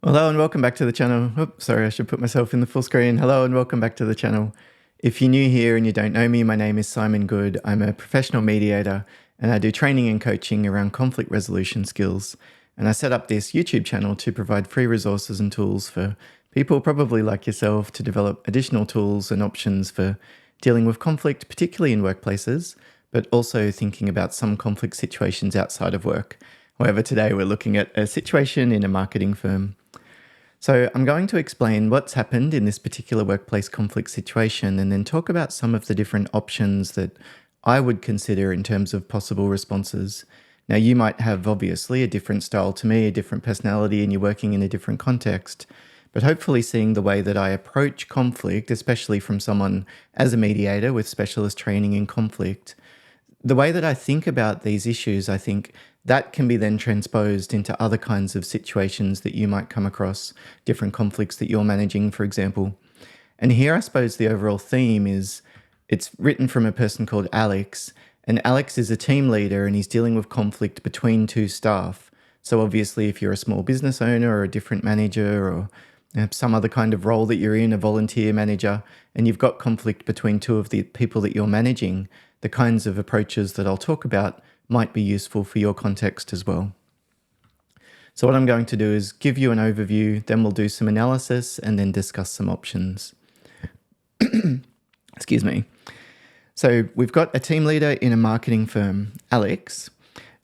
Hello and welcome back to the channel. Oops, sorry, I should put myself in the full screen. Hello and welcome back to the channel. If you're new here and you don't know me, my name is Simon Goode. I'm a professional mediator and I do training and coaching around conflict resolution skills. And I set up this YouTube channel to provide free resources and tools for people probably like yourself to develop additional tools and options for dealing with conflict, particularly in workplaces, but also thinking about some conflict situations outside of work. However, today we're looking at a situation in a marketing firm. So I'm going to explain what's happened in this particular workplace conflict situation and then talk about some of the different options that I would consider in terms of possible responses. Now, you might have obviously a different style to me, a different personality, and you're working in a different context. But hopefully seeing the way that I approach conflict, especially from someone as a mediator with specialist training in conflict, the way that I think about these issues, I think that can be then transposed into other kinds of situations that you might come across, different conflicts that you're managing, for example. And here, I suppose the overall theme is it's written from a person called Alex, and Alex is a team leader and he's dealing with conflict between two staff. So obviously, if you're a small business owner or a different manager or some other kind of role that you're in, a volunteer manager, and you've got conflict between two of the people that you're managing, the kinds of approaches that I'll talk about might be useful for your context as well. So what I'm going to do is give you an overview, then we'll do some analysis and then discuss some options. Excuse me. So we've got a team leader in a marketing firm. Alex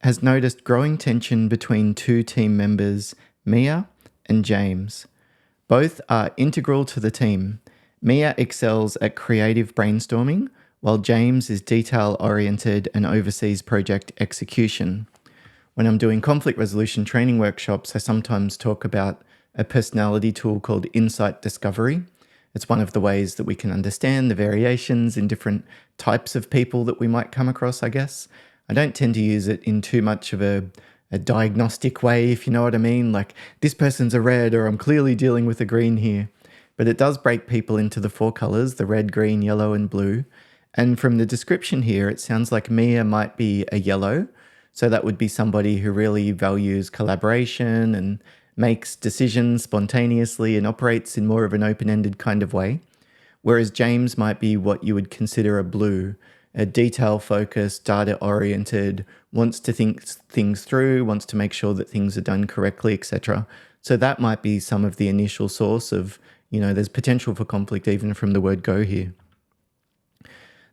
has noticed growing tension between two team members, Mia and James. Both are integral to the team. Mia excels at creative brainstorming, while James is detail-oriented and oversees project execution. When I'm doing conflict resolution training workshops, I sometimes talk about a personality tool called insight discovery. It's one of the ways that we can understand the variations in different types of people that we might come across, I guess. I don't tend to use it in too much of a diagnostic way, if you know what I mean, like this person's a red or I'm clearly dealing with a green here. But it does break people into the four colors, the red, green, yellow, and blue. And from the description here, it sounds like Mia might be a yellow. So that would be somebody who really values collaboration and makes decisions spontaneously and operates in more of an open-ended kind of way. Whereas James might be what you would consider a blue, a detail-focused, data-oriented, wants to think things through, wants to make sure that things are done correctly, etc. So that might be some of the initial source of, there's potential for conflict even from the word go here.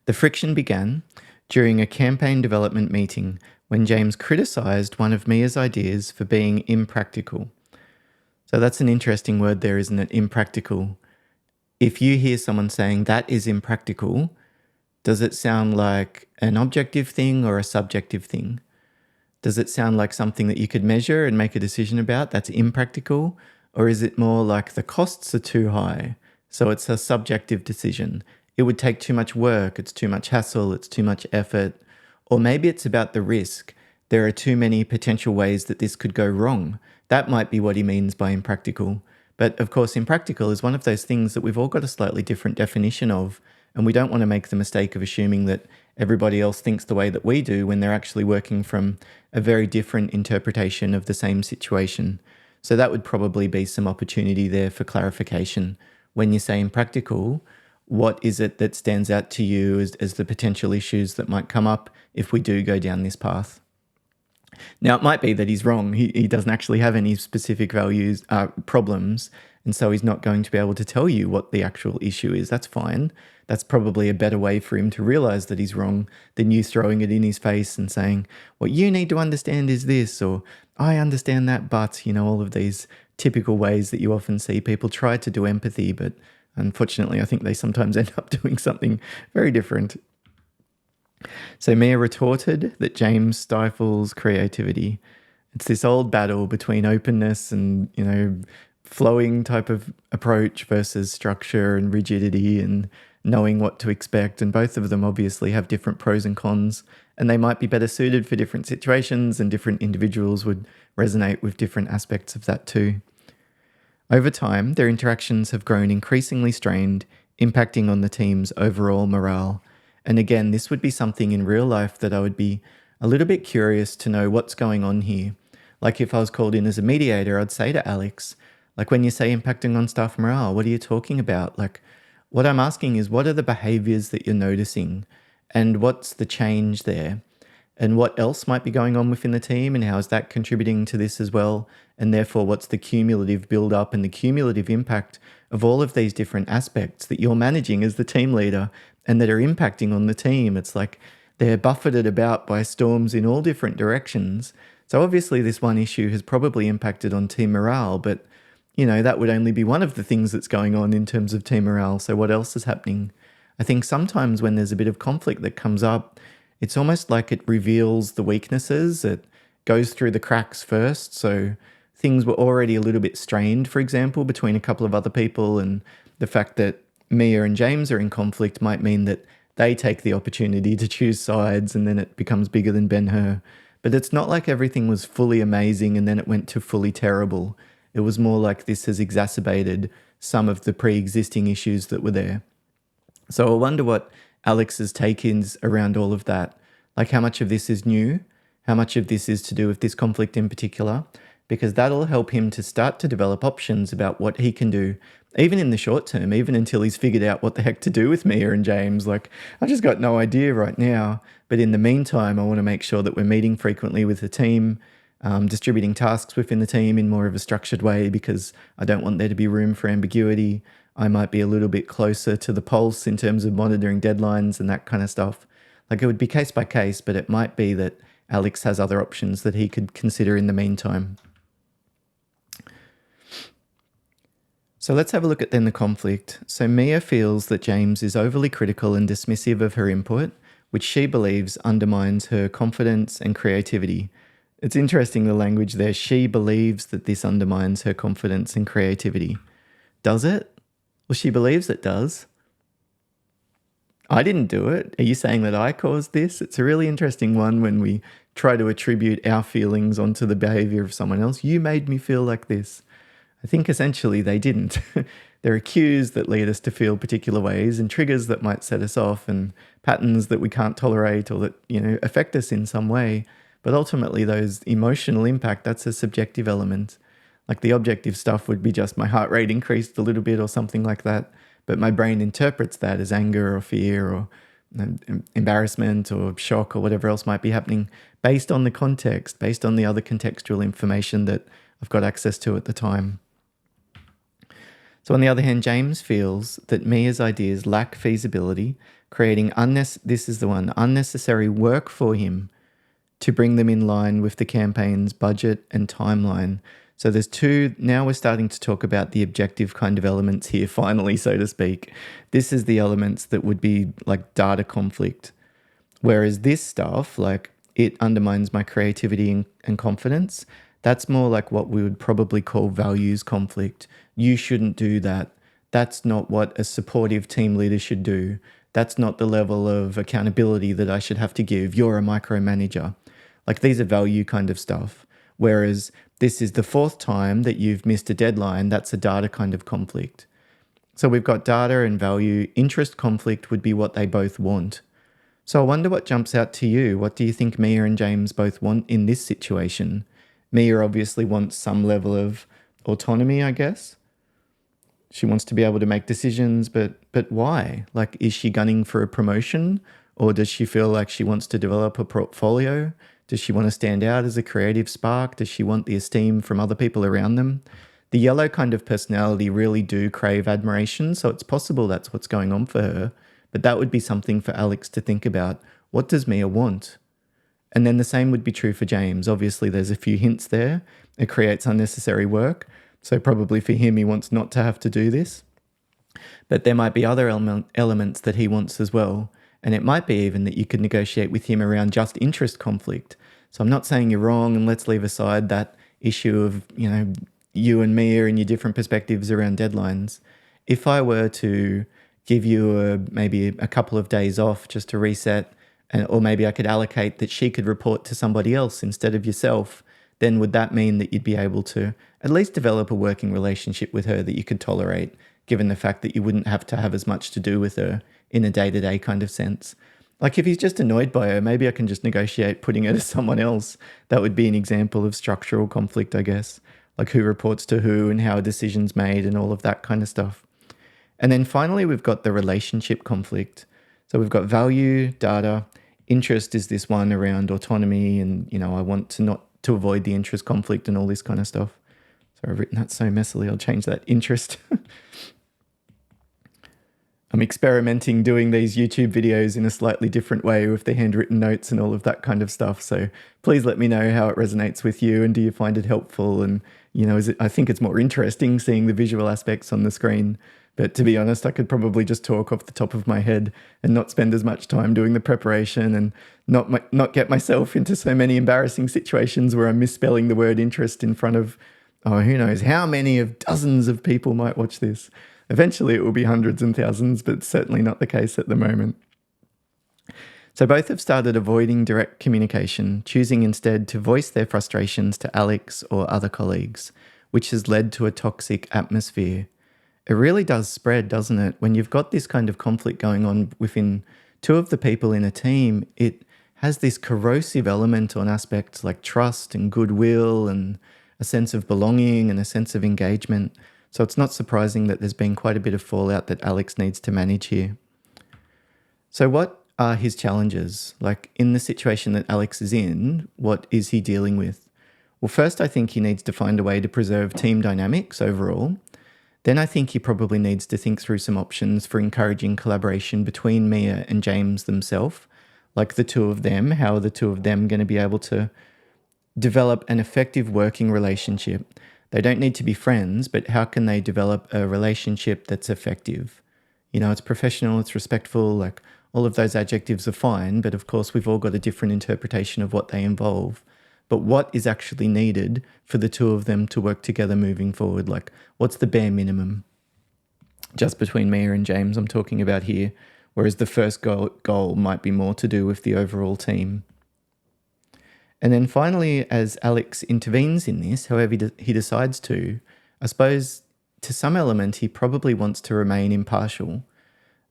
The friction began during a campaign development meeting when James criticized one of Mia's ideas for being impractical. So that's an interesting word there, isn't it? Impractical. If you hear someone saying that is impractical, does it sound like an objective thing or a subjective thing? Does it sound like something that you could measure and make a decision about that's impractical? Or is it more like the costs are too high, so it's a subjective decision? It would take too much work, it's too much hassle, it's too much effort. Or maybe it's about the risk. There are too many potential ways that this could go wrong. That might be what he means by impractical. But of course, impractical is one of those things that we've all got a slightly different definition of, and we don't want to make the mistake of assuming that everybody else thinks the way that we do when they're actually working from a very different interpretation of the same situation. So that would probably be some opportunity there for clarification. When you say impractical, what is it that stands out to you as the potential issues that might come up if we do go down this path? Now, it might be that he's wrong. He doesn't actually have any specific problems, and so he's not going to be able to tell you what the actual issue is. That's fine. That's probably a better way for him to realize that he's wrong than you throwing it in his face and saying, what you need to understand is this, or I understand that, but, all of these typical ways that you often see people try to do empathy, but unfortunately, I think they sometimes end up doing something very different. So Mia retorted that James stifles creativity. It's this old battle between openness and, flowing type of approach versus structure and rigidity and knowing what to expect. And both of them obviously have different pros and cons, and they might be better suited for different situations, and different individuals would resonate with different aspects of that too. Over time, their interactions have grown increasingly strained, impacting on the team's overall morale. And again, this would be something in real life that I would be a little bit curious to know what's going on here. Like if I was called in as a mediator, I'd say to Alex, Like when you say impacting on staff morale, what are you talking about? Like what I'm asking is, what are the behaviors that you're noticing and what's the change there? And what else might be going on within the team and how is that contributing to this as well? And therefore, what's the cumulative build up and the cumulative impact of all of these different aspects that you're managing as the team leader and that are impacting on the team? It's like they're buffeted about by storms in all different directions. So obviously this one issue has probably impacted on team morale, but that would only be one of the things that's going on in terms of team morale. So what else is happening? I think sometimes when there's a bit of conflict that comes up, it's almost like it reveals the weaknesses. It goes through the cracks first. So things were already a little bit strained, for example, between a couple of other people. And the fact that Mia and James are in conflict might mean that they take the opportunity to choose sides and then it becomes bigger than Ben-Hur. But it's not like everything was fully amazing and then it went to fully terrible. It was more like this has exacerbated some of the pre-existing issues that were there. So I wonder what Alex's take is around all of that. Like how much of this is new, how much of this is to do with this conflict in particular, because that'll help him to start to develop options about what he can do, even in the short term, even until he's figured out what the heck to do with Mia and James. Like, I just got no idea right now. But in the meantime, I want to make sure that we're meeting frequently with the team, distributing tasks within the team in more of a structured way, because I don't want there to be room for ambiguity. I might be a little bit closer to the pulse in terms of monitoring deadlines and that kind of stuff. Like it would be case by case, but it might be that Alex has other options that he could consider in the meantime. So let's have a look at then the conflict. So Mia feels that James is overly critical and dismissive of her input, which she believes undermines her confidence and creativity. It's interesting, the language there. She believes that this undermines her confidence and creativity. Does it? Well, she believes it does. I didn't do it. Are you saying that I caused this? It's a really interesting one when we try to attribute our feelings onto the behavior of someone else. You made me feel like this. I think essentially they didn't. There are cues that lead us to feel particular ways and triggers that might set us off and patterns that we can't tolerate or that, affect us in some way. But ultimately those emotional impact, that's a subjective element. Like the objective stuff would be just my heart rate increased a little bit or something like that. But my brain interprets that as anger or fear or embarrassment or shock or whatever else might be happening based on the context, based on the other contextual information that I've got access to at the time. So on the other hand, James feels that Mia's ideas lack feasibility, creating unnecessary work for him to bring them in line with the campaign's budget and timeline. So there's two, now we're starting to talk about the objective kind of elements here, finally, so to speak. This is the elements that would be like data conflict. Whereas this stuff, like it undermines my creativity and confidence, that's more like what we would probably call values conflict. You shouldn't do that. That's not what a supportive team leader should do. That's not the level of accountability that I should have to give. You're a micromanager. Like these are value kind of stuff. Whereas this is the fourth time that you've missed a deadline. That's a data kind of conflict. So we've got data and value. Interest conflict would be what they both want. So I wonder what jumps out to you. What do you think Mia and James both want in this situation? Mia obviously wants some level of autonomy, I guess. She wants to be able to make decisions, but why? Like, is she gunning for a promotion? Or does she feel like she wants to develop a portfolio? Does she want to stand out as a creative spark? Does she want the esteem from other people around them? The yellow kind of personality really do crave admiration, so it's possible that's what's going on for her. But that would be something for Alex to think about. What does Mia want? And then the same would be true for James. Obviously, there's a few hints there. It creates unnecessary work. So probably for him, he wants not to have to do this. But there might be other elements that he wants as well. And it might be even that you could negotiate with him around just interest conflict. So I'm not saying you're wrong, and let's leave aside that issue of, you and Mia and your different perspectives around deadlines. If I were to give you maybe a couple of days off just to reset, or maybe I could allocate that she could report to somebody else instead of yourself, then would that mean that you'd be able to at least develop a working relationship with her that you could tolerate, given the fact that you wouldn't have to have as much to do with her in a day-to-day kind of sense? Like if he's just annoyed by her, maybe I can just negotiate putting her to someone else. That would be an example of structural conflict, I guess. like who reports to who and how a decision's made and all of that kind of stuff. And then finally, we've got the relationship conflict. So we've got value, data, interest is this one around autonomy and, I want to avoid the interest conflict and all this kind of stuff. So I've written that so messily, I'll change that interest. I'm experimenting doing these YouTube videos in a slightly different way with the handwritten notes and all of that kind of stuff. So please let me know how it resonates with you and do you find it helpful? And, I think it's more interesting seeing the visual aspects on the screen. But to be honest, I could probably just talk off the top of my head and not spend as much time doing the preparation and not get myself into so many embarrassing situations where I'm misspelling the word interest in front of, who knows how many of dozens of people might watch this. Eventually it will be hundreds and thousands, but certainly not the case at the moment. So both have started avoiding direct communication, choosing instead to voice their frustrations to Alex or other colleagues, which has led to a toxic atmosphere. It really does spread, doesn't it? When you've got this kind of conflict going on within two of the people in a team, it has this corrosive element on aspects like trust and goodwill and a sense of belonging and a sense of engagement. So it's not surprising that there's been quite a bit of fallout that Alex needs to manage here. So what are his challenges? Like in the situation that Alex is in, what is he dealing with? Well, first, I think he needs to find a way to preserve team dynamics overall. Then I think he probably needs to think through some options for encouraging collaboration between Mia and James themselves, like the two of them. How are the two of them going to be able to develop an effective working relationship? They don't need to be friends, but how can they develop a relationship that's effective? It's professional, it's respectful, like all of those adjectives are fine, but of course we've all got a different interpretation of what they involve. But what is actually needed for the two of them to work together moving forward? Like, what's the bare minimum? Just between Mia and James, I'm talking about here, whereas the first goal might be more to do with the overall team. And then finally, as Alex intervenes in this, however he decides to, I suppose to some element, he probably wants to remain impartial.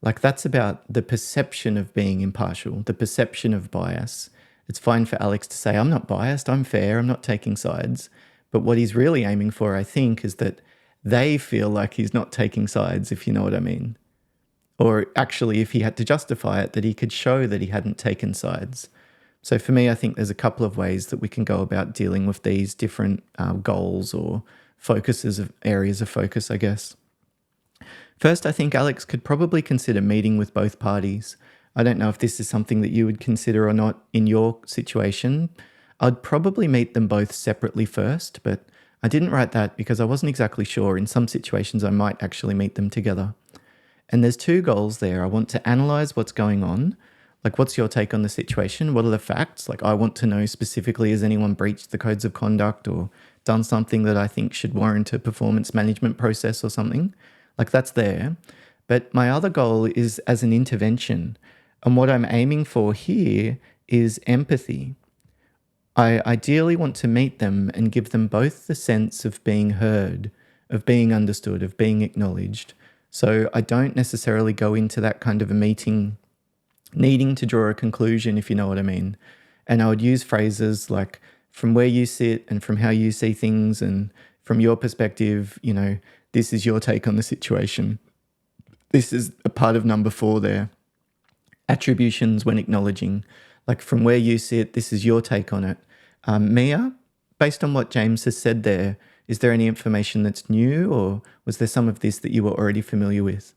Like that's about the perception of being impartial, the perception of bias. It's fine for Alex to say, I'm not biased, I'm fair, I'm not taking sides. But what he's really aiming for, I think, is that they feel like he's not taking sides, if you know what I mean. Or actually, if he had to justify it, that he could show that he hadn't taken sides. So for me, I think there's a couple of ways that we can go about dealing with these different goals or focuses of areas of focus, I guess. First, I think Alex could probably consider meeting with both parties. I don't know if this is something that you would consider or not in your situation. I'd probably meet them both separately first, but I didn't write that because I wasn't exactly sure. In some situations, I might actually meet them together. And there's two goals there. I want to analyse what's going on. Like, what's your take on the situation? What are the facts? Like, I want to know specifically, has anyone breached the codes of conduct or done something that I think should warrant a performance management process or something? Like, that's there. But my other goal is as an intervention. And what I'm aiming for here is empathy. I ideally want to meet them and give them both the sense of being heard, of being understood, of being acknowledged. So I don't necessarily go into that kind of a meeting needing to draw a conclusion, if you know what I mean. And I would use phrases like from where you sit and from how you see things and from your perspective, this is your take on the situation. This is a part of number 4 there. Attributions when acknowledging, like from where you sit, this is your take on it. Mia, based on what James has said there, is there any information that's new or was there some of this that you were already familiar with?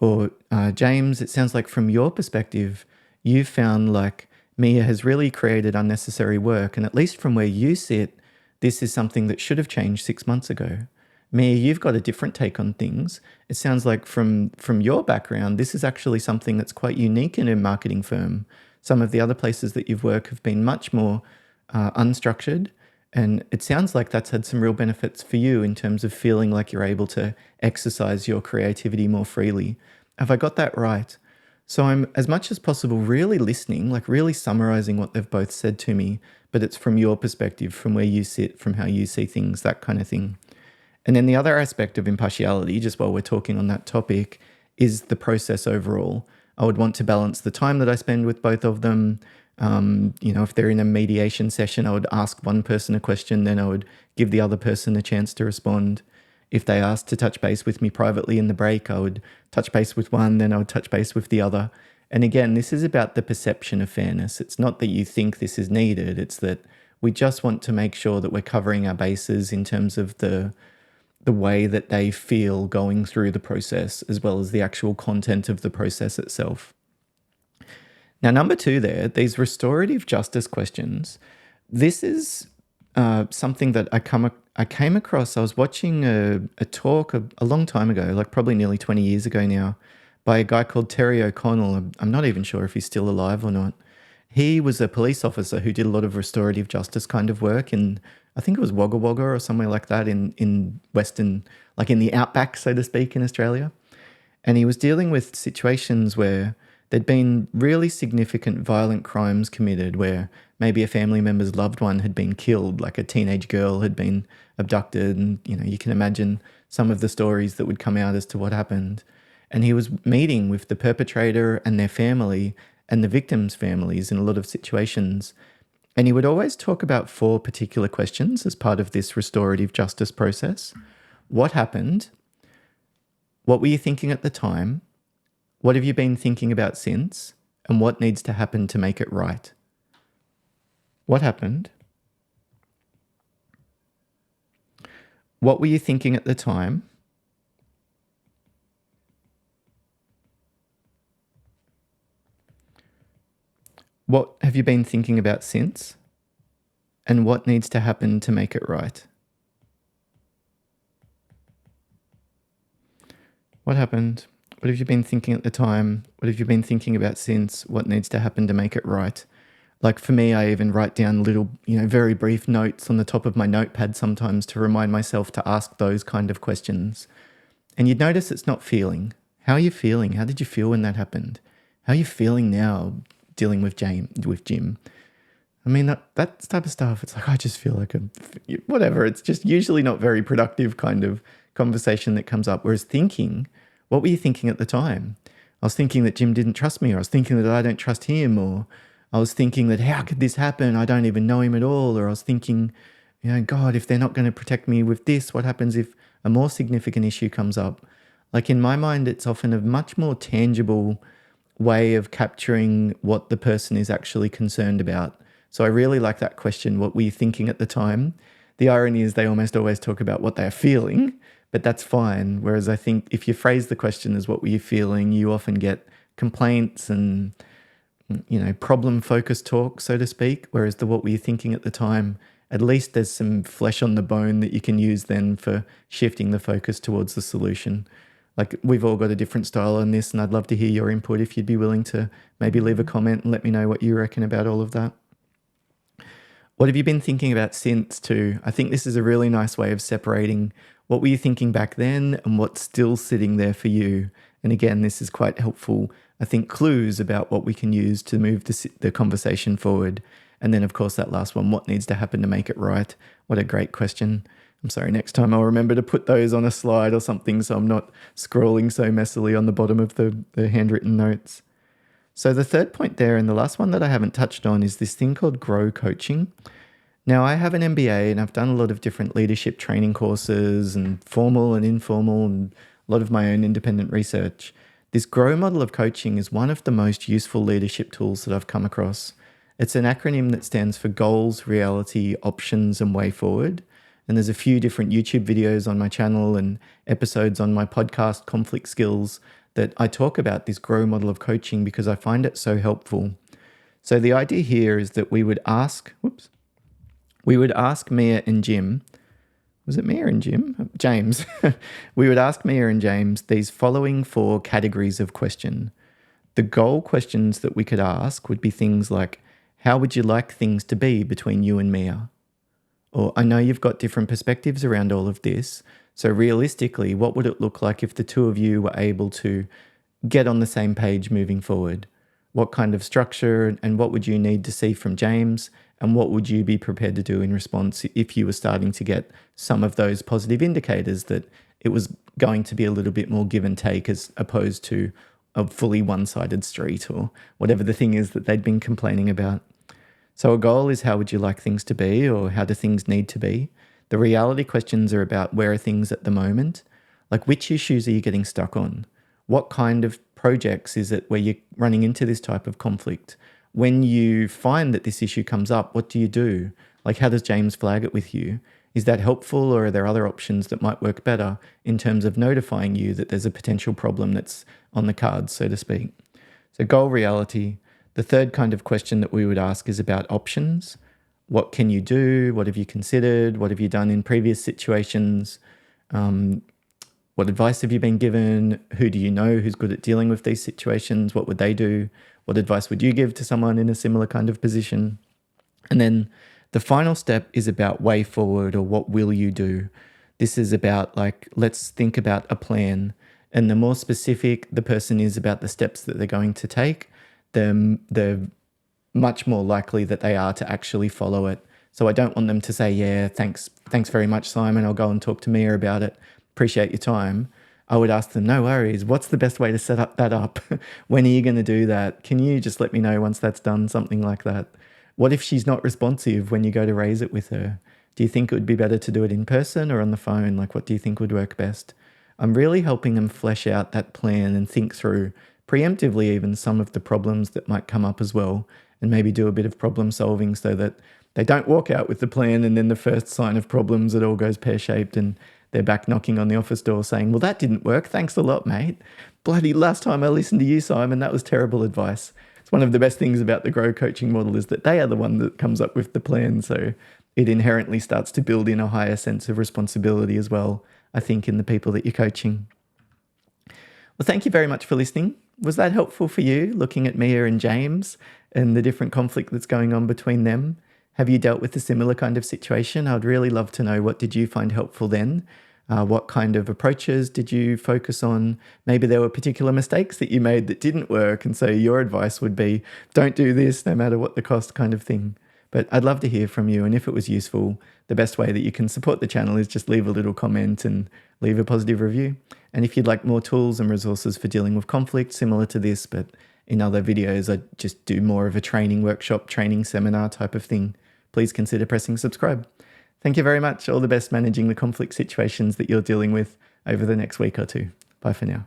Or James, it sounds like from your perspective, you've found like Mia has really created unnecessary work. And at least from where you sit, this is something that should have changed 6 months ago. Mia, you've got a different take on things. It sounds like from your background, this is actually something that's quite unique in a marketing firm. Some of the other places that you've worked have been much more unstructured. And it sounds like that's had some real benefits for you in terms of feeling like you're able to exercise your creativity more freely. Have I got that right? So I'm, as much as possible, really listening, like really summarizing what they've both said to me, but it's from your perspective, from where you sit, from how you see things, that kind of thing. And then the other aspect of impartiality, just while we're talking on that topic, is the process overall. I would want to balance the time that I spend with both of them, If they're in a mediation session, I would ask one person a question, then I would give the other person a chance to respond. If they asked to touch base with me privately in the break, I would touch base with one, then I would touch base with the other. And again, this is about the perception of fairness. It's not that you think this is needed, it's that we just want to make sure that we're covering our bases in terms of the way that they feel going through the process, as well as the actual content of the process itself. Now, number 2 there, these restorative justice questions. This is something that I came across. I was watching a talk a long time ago, like probably nearly 20 years ago now, by a guy called Terry O'Connell. I'm not even sure if he's still alive or not. He was a police officer who did a lot of restorative justice kind of work in, I think it was Wagga Wagga or somewhere like that in Western, like in the outback, so to speak, in Australia. And he was dealing with situations where there'd been really significant violent crimes committed, where maybe a family member's loved one had been killed, like a teenage girl had been abducted. And, you can imagine some of the stories that would come out as to what happened. And he was meeting with the perpetrator and their family and the victims' families in a lot of situations. And he would always talk about 4 particular questions as part of this restorative justice process. What happened? What were you thinking at the time? What have you been thinking about since? And what needs to happen to make it right? What happened? What were you thinking at the time? What have you been thinking about since? And what needs to happen to make it right? What happened? What have you been thinking at the time? What have you been thinking about since? What needs to happen to make it right? Like for me, I even write down little, very brief notes on the top of my notepad sometimes to remind myself to ask those kind of questions. And you'd notice it's not feeling. How are you feeling? How did you feel when that happened? How are you feeling now dealing with Jim? I mean, that type of stuff, it's like, I just feel like whatever. It's just usually not very productive kind of conversation that comes up. Whereas thinking, what were you thinking at the time? I was thinking that Jim didn't trust me, or I was thinking that I don't trust him, or I was thinking that how could this happen? I don't even know him at all. Or I was thinking, God, if they're not going to protect me with this, what happens if a more significant issue comes up? Like in my mind, it's often a much more tangible way of capturing what the person is actually concerned about. So I really like that question, what were you thinking at the time? The irony is they almost always talk about what they're feeling, but that's fine. Whereas I think if you phrase the question as what were you feeling, you often get complaints and, problem-focused talk, so to speak. Whereas the what were you thinking at the time, at least there's some flesh on the bone that you can use then for shifting the focus towards the solution. Like we've all got a different style on this, and I'd love to hear your input if you'd be willing to maybe leave a comment and let me know what you reckon about all of that. What have you been thinking about since too? I think this is a really nice way of separating what were you thinking back then and what's still sitting there for you. And again, this is quite helpful, I think, clues about what we can use to move the conversation forward. And then, of course, that last one, what needs to happen to make it right? What a great question. I'm sorry, next time I'll remember to put those on a slide or something so I'm not scrolling so messily on the bottom of the handwritten notes. So the third point there, and the last one that I haven't touched on, is this thing called Grow Coaching. Now, I have an MBA and I've done a lot of different leadership training courses and formal and informal and a lot of my own independent research. This Grow model of coaching is one of the most useful leadership tools that I've come across. It's an acronym that stands for Goals, Reality, Options, and Way Forward. And there's a few different YouTube videos on my channel and episodes on my podcast, Conflict Skills, that I talk about this Grow model of coaching because I find it so helpful. So the idea here is that we would ask Mia and Jim, was it Mia and Jim? James. We would ask Mia and James these following 4 categories of question. The goal questions that we could ask would be things like, how would you like things to be between you and Mia? Or I know you've got different perspectives around all of this, so realistically, what would it look like if the two of you were able to get on the same page moving forward? What kind of structure and what would you need to see from James? And what would you be prepared to do in response if you were starting to get some of those positive indicators that it was going to be a little bit more give and take as opposed to a fully one-sided street or whatever the thing is that they'd been complaining about? So a goal is how would you like things to be, or how do things need to be? The reality questions are about where are things at the moment? Like, which issues are you getting stuck on? What kind of projects is it where you're running into this type of conflict? When you find that this issue comes up, what do you do? Like, how does James flag it with you? Is that helpful, or are there other options that might work better in terms of notifying you that there's a potential problem that's on the cards, so to speak? So goal reality. The third kind of question that we would ask is about options. What can you do? What have you considered? What have you done in previous situations? What advice have you been given? Who do you know who's good at dealing with these situations? What would they do? What advice would you give to someone in a similar kind of position? And then the final step is about way forward, or what will you do? This is about, like, let's think about a plan. And the more specific the person is about the steps that they're going to take, the much more likely that they are to actually follow it. So I don't want them to say, yeah, thanks very much, Simon. I'll go and talk to Mia about it. Appreciate your time. I would ask them, no worries. What's the best way to set up that up? When are you going to do that? Can you just let me know once that's done? Something like that. What if she's not responsive when you go to raise it with her? Do you think it would be better to do it in person or on the phone? Like, what do you think would work best? I'm really helping them flesh out that plan and think through preemptively even some of the problems that might come up as well, and maybe do a bit of problem solving so that they don't walk out with the plan and then the first sign of problems, it all goes pear-shaped and they're back knocking on the office door saying, well, that didn't work. Thanks a lot, mate. Bloody last time I listened to you, Simon, that was terrible advice. It's one of the best things about the Grow coaching model is that they are the one that comes up with the plan. So it inherently starts to build in a higher sense of responsibility as well, I think, in the people that you're coaching. Well, thank you very much for listening. Was that helpful for you, looking at Mia and James and the different conflict that's going on between them? Have you dealt with a similar kind of situation? I'd really love to know, what did you find helpful then? What kind of approaches did you focus on? Maybe there were particular mistakes that you made that didn't work, and so your advice would be, don't do this no matter what the cost, kind of thing. But I'd love to hear from you, and if it was useful, the best way that you can support the channel is just leave a little comment and leave a positive review. And if you'd like more tools and resources for dealing with conflict similar to this, but in other videos I just do more of a training workshop, training seminar type of thing, please consider pressing subscribe. Thank you very much. All the best managing the conflict situations that you're dealing with over the next week or two. Bye for now.